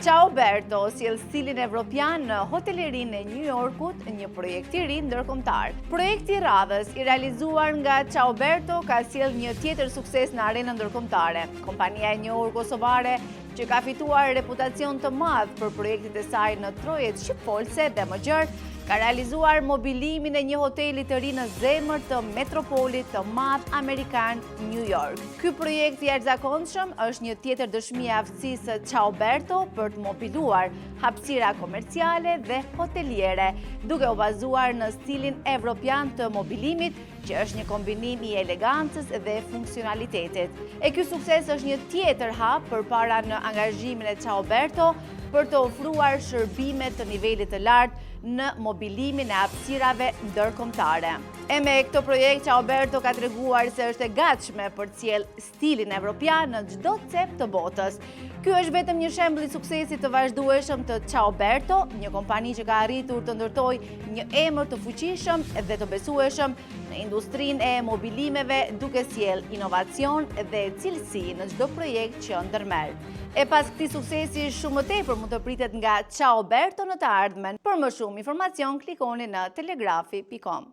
Ciao Berto, sjell stilin evropian në hotelerinë e New Yorkut, një projekt i ri ndërkombëtar. Projekti i radhës i realizuar nga Ciao Berto ka sjell një tjetër sukses në arenën ndërkombëtare. Kompania e njohur kosovare që ka fituar reputacion të madh për projektet e saj në trojet shqipfolse dhe më gjerë, ka realizuar mobilimin e një hoteli të ri në zemër të metropolit të madh amerikan New York. Ky projekt i jashtëzakonshëm është një tjetër dëshmi e aftësisë së Ciao Berto për të mobiluar hapësira komerciale dhe hoteliere, duke u bazuar në stilin evropian të mobilimit, që është një kombinim i elegancës dhe funksionalitetit. E ky sukses është një tjetër hap përpara në angazhimin e Ciao Berto për të ofruar shërbime të nivelit të lartë në mobilimin e hapësirave ndërkombëtare. E me këto projekt, Ciao Berto ka treguar se është e gatshme për të sjellë stilin evropian në çdo cep të botës. Ky është vetëm një shembull i suksesit të vazhdueshëm të Ciao Berto, një kompani që ka arritur të ndërtojë një emër të fuqishëm dhe të besueshëm në industrinë e mobilimeve, duke sjellë inovacion dhe cilësi në çdo projekt që ndërmerr. E pas këtij suksesi, shumë më tepër mund të pritet nga Ciao Berto në të ardhmen. Për më shumë informacion, klikoni në telegrafi.com.